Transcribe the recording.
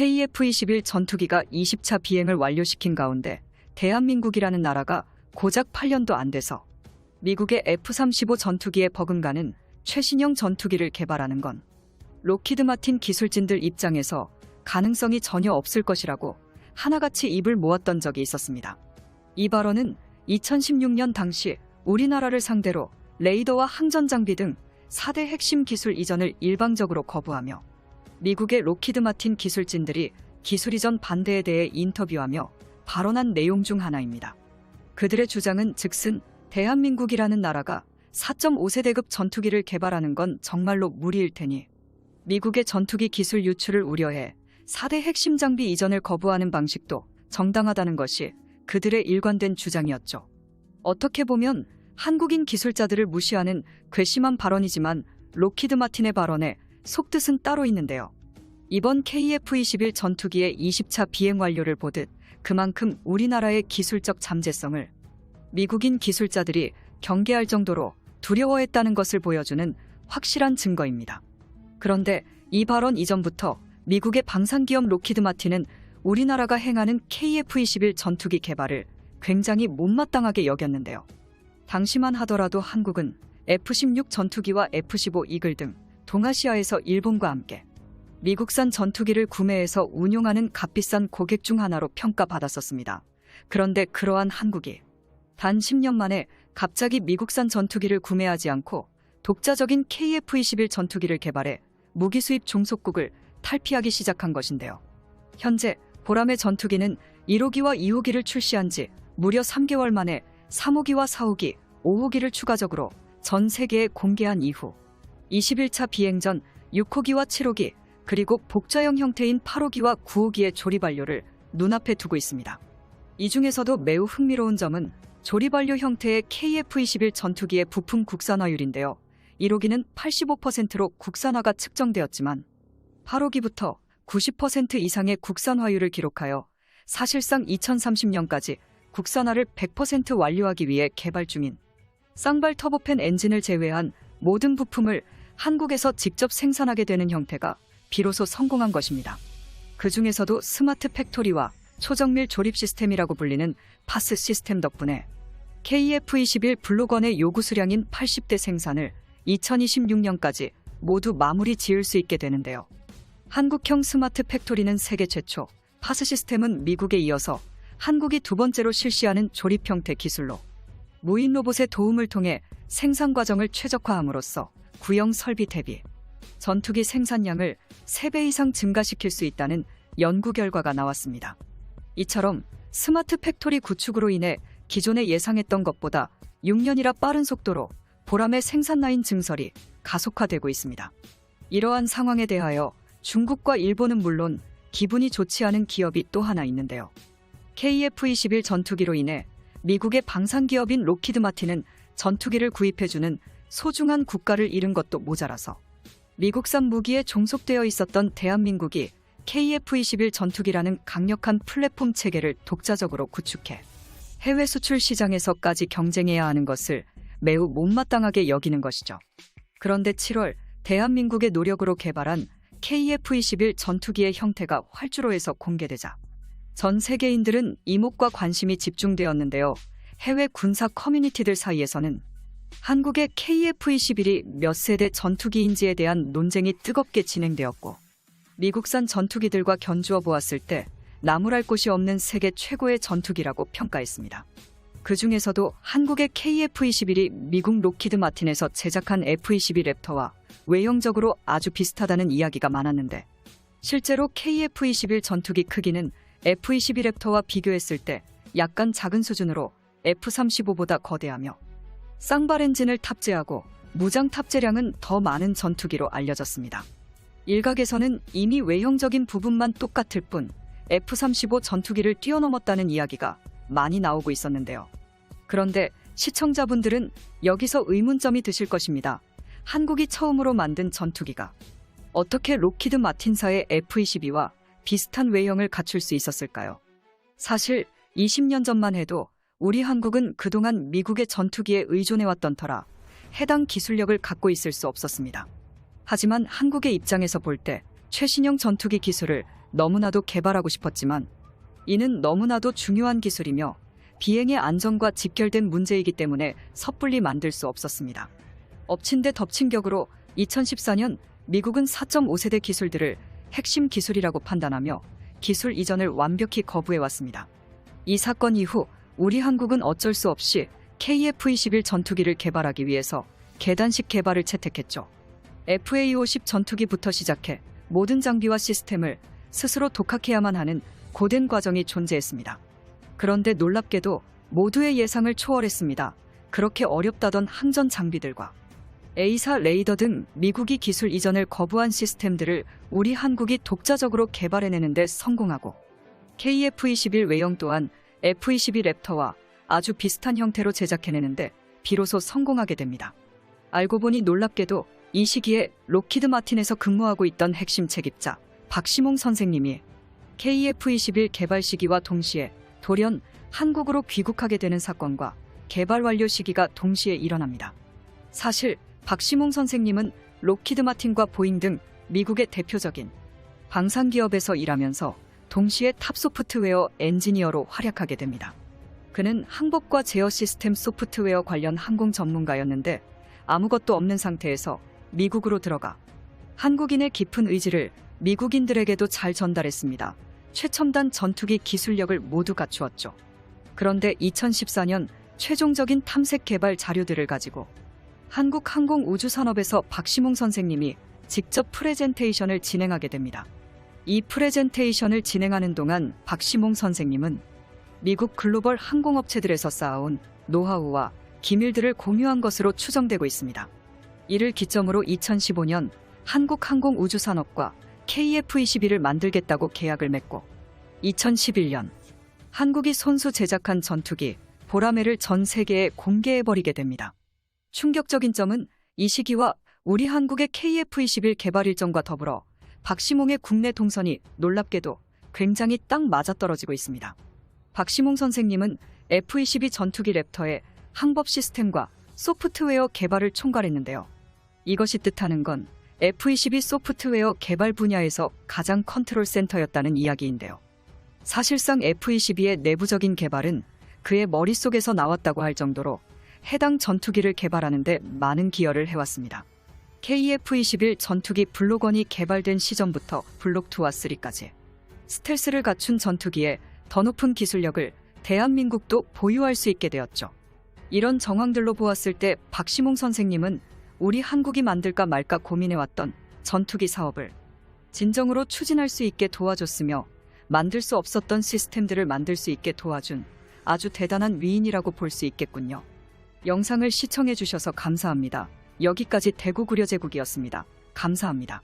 KF-21 전투기가 20차 비행을 완료시킨 가운데 대한민국이라는 나라가 고작 8년도 안 돼서 미국의 F-35 전투기에 버금가는 최신형 전투기를 개발하는 건 록히드 마틴 기술진들 입장에서 가능성이 전혀 없을 것이라고 하나같이 입을 모았던 적이 있었습니다. 이 발언은 2016년 당시 우리나라를 상대로 레이더와 항전 장비 등 4대 핵심 기술 이전을 일방적으로 거부하며 미국의 록히드 마틴 기술진들이 기술 이전 반대에 대해 인터뷰하며 발언한 내용 중 하나입니다. 그들의 주장은 즉슨 대한민국이라는 나라가 4.5세대급 전투기를 개발하는 건 정말로 무리일 테니 미국의 전투기 기술 유출을 우려해 4대 핵심 장비 이전을 거부하는 방식도 정당하다는 것이 그들의 일관된 주장이었죠. 어떻게 보면 한국인 기술자들을 무시하는 괘씸한 발언이지만 록히드 마틴의 발언에 속뜻은 따로 있는데요. 이번 KF-21 전투기의 20차 비행 완료를 보듯 그만큼 우리나라의 기술적 잠재성을 미국인 기술자들이 경계할 정도로 두려워했다는 것을 보여주는 확실한 증거입니다. 그런데 이 발언 이전부터 미국의 방산기업 록히드 마틴은 우리나라가 행하는 KF-21 전투기 개발을 굉장히 못마땅하게 여겼는데요. 당시만 하더라도 한국은 F-16 전투기와 F-15 이글 등 동아시아에서 일본과 함께 미국산 전투기를 구매해서 운용하는 값비싼 고객 중 하나로 평가받았었습니다. 그런데 그러한 한국이 단 10년 만에 갑자기 미국산 전투기를 구매하지 않고 독자적인 KF-21 전투기를 개발해 무기 수입 종속국을 탈피하기 시작한 것인데요. 현재 보람의 전투기는 1호기와 2호기를 출시한 지 무려 3개월 만에 3호기와 4호기, 5호기를 추가적으로 전 세계에 공개한 이후 21차 비행 전 6호기와 7호기 그리고 복좌형 형태인 8호기와 9호기의 조립 완료를 눈앞에 두고 있습니다. 이 중에서도 매우 흥미로운 점은 조립 완료 형태의 KF-21 전투기의 부품 국산화율인데요. 1호기는 85%로 국산화가 측정되었지만 8호기부터 90% 이상의 국산화율을 기록하여 사실상 2030년까지 국산화를 100% 완료하기 위해 개발 중인 쌍발 터보팬 엔진을 제외한 모든 부품을 한국에서 직접 생산하게 되는 형태가 비로소 성공한 것입니다. 그 중에서도 스마트 팩토리와 초정밀 조립 시스템이라고 불리는 파스 시스템 덕분에 KF-21 블록1의 요구 수량인 80대 생산을 2026년까지 모두 마무리 지을 수 있게 되는데요. 한국형 스마트 팩토리는 세계 최초, 파스 시스템은 미국에 이어서 한국이 두 번째로 실시하는 조립 형태 기술로 무인 로봇의 도움을 통해 생산 과정을 최적화함으로써 구형 설비 대비 전투기 생산량을 3배 이상 증가시킬 수 있다는 연구 결과가 나왔습니다. 이처럼 스마트 팩토리 구축으로 인해 기존에 예상했던 것보다 6년이라 빠른 속도로 보람의 생산 라인 증설이 가속화되고 있습니다. 이러한 상황에 대하여 중국과 일본은 물론 기분이 좋지 않은 기업이 또 하나 있는데요. KF-21 전투기로 인해 미국의 방산기업인 록히드 마틴은 전투기를 구입해주는 소중한 국가를 잃은 것도 모자라서 미국산 무기에 종속되어 있었던 대한민국이 KF-21 전투기라는 강력한 플랫폼 체계를 독자적으로 구축해 해외 수출 시장에서까지 경쟁해야 하는 것을 매우 못마땅하게 여기는 것이죠. 그런데 7월 대한민국의 노력으로 개발한 KF-21 전투기의 형태가 활주로에서 공개되자 전 세계인들은 이목과 관심이 집중되었는데요. 해외 군사 커뮤니티들 사이에서는 한국의 KF-21이 몇 세대 전투기인지에 대한 논쟁이 뜨겁게 진행되었고 미국산 전투기들과 견주어 보았을 때 나무랄 곳이 없는 세계 최고의 전투기라고 평가했습니다. 그 중에서도 한국의 KF-21이 미국 록히드 마틴에서 제작한 F-22 랩터와 외형적으로 아주 비슷하다는 이야기가 많았는데 실제로 KF-21 전투기 크기는 F-22 랩터와 비교했을 때 약간 작은 수준으로 F-35보다 거대하며 쌍발 엔진을 탑재하고 무장 탑재량은 더 많은 전투기로 알려졌습니다. 일각에서는 이미 외형적인 부분만 똑같을 뿐 F-35 전투기를 뛰어넘었다는 이야기가 많이 나오고 있었는데요. 그런데 시청자분들은 여기서 의문점이 드실 것입니다. 한국이 처음으로 만든 전투기가 어떻게 록히드 마틴사의 F-22와 비슷한 외형을 갖출 수 있었을까요? 사실 20년 전만 해도 우리 한국은 그동안 미국의 전투기에 의존해왔던 터라 해당 기술력을 갖고 있을 수 없었습니다. 하지만 한국의 입장에서 볼 때 최신형 전투기 기술을 너무나도 개발하고 싶었지만 이는 너무나도 중요한 기술이며 비행의 안전과 직결된 문제이기 때문에 섣불리 만들 수 없었습니다. 엎친 데 덮친 격으로 2014년 미국은 4.5세대 기술들을 핵심 기술이라고 판단하며 기술 이전을 완벽히 거부해왔습니다. 이 사건 이후 우리 한국은 어쩔 수 없이 KF-21 전투기를 개발하기 위해서 계단식 개발을 채택했죠. FA-50 전투기부터 시작해 모든 장비와 시스템을 스스로 독학해야만 하는 고된 과정이 존재했습니다. 그런데 놀랍게도 모두의 예상을 초월했습니다. 그렇게 어렵다던 항전 장비들과 A사 레이더 등 미국이 기술 이전을 거부한 시스템들을 우리 한국이 독자적으로 개발해내는 데 성공하고 KF-21 외형 또한 F-22 랩터와 아주 비슷한 형태로 제작해내는데 비로소 성공하게 됩니다. 알고 보니 놀랍게도 이 시기에 록히드 마틴에서 근무하고 있던 핵심 책임자 박시몽 선생님이 KF-21 개발 시기와 동시에 돌연 한국으로 귀국하게 되는 사건과 개발 완료 시기가 동시에 일어납니다. 사실 박시몽 선생님은 록히드 마틴과 보잉 등 미국의 대표적인 방산기업에서 일하면서 동시에 탑소프트웨어 엔지니어로 활약하게 됩니다. 그는 항법과 제어 시스템 소프트웨어 관련 항공 전문가였는데 아무것도 없는 상태에서 미국으로 들어가 한국인의 깊은 의지를 미국인들에게도 잘 전달했습니다. 최첨단 전투기 기술력을 모두 갖추었죠. 그런데 2014년 최종적인 탐색 개발 자료들을 가지고 한국 항공우주산업에서 박시몽 선생님이 직접 프레젠테이션을 진행하게 됩니다. 이 프레젠테이션을 진행하는 동안 박시몽 선생님은 미국 글로벌 항공업체들에서 쌓아온 노하우와 기밀들을 공유한 것으로 추정되고 있습니다. 이를 기점으로 2015년 한국항공우주산업과 KF-21을 만들겠다고 계약을 맺고 2011년 한국이 손수 제작한 전투기 보라매를 전 세계에 공개해버리게 됩니다. 충격적인 점은 이 시기와 우리 한국의 KF-21 개발 일정과 더불어 박시몽의 국내 동선이 놀랍게도 굉장히 딱 맞아떨어지고 있습니다. 박시몽 선생님은 F-22 전투기 랩터의 항법 시스템과 소프트웨어 개발을 총괄했는데요. 이것이 뜻하는 건 F-22 소프트웨어 개발 분야에서 가장 컨트롤 센터였다는 이야기인데요. 사실상 F-22의 내부적인 개발은 그의 머릿속에서 나왔다고 할 정도로 해당 전투기를 개발하는 데 많은 기여를 해왔습니다. KF-21 전투기 블록 1이 개발된 시점부터 블록 2와 3까지 스텔스를 갖춘 전투기에 더 높은 기술력을 대한민국도 보유할 수 있게 되었죠. 이런 정황들로 보았을 때 박시몽 선생님은 우리 한국이 만들까 말까 고민해왔던 전투기 사업을 진정으로 추진할 수 있게 도와줬으며 만들 수 없었던 시스템들을 만들 수 있게 도와준 아주 대단한 위인이라고 볼 수 있겠군요. 영상을 시청해주셔서 감사합니다. 여기까지 대구구려제국이었습니다. 감사합니다.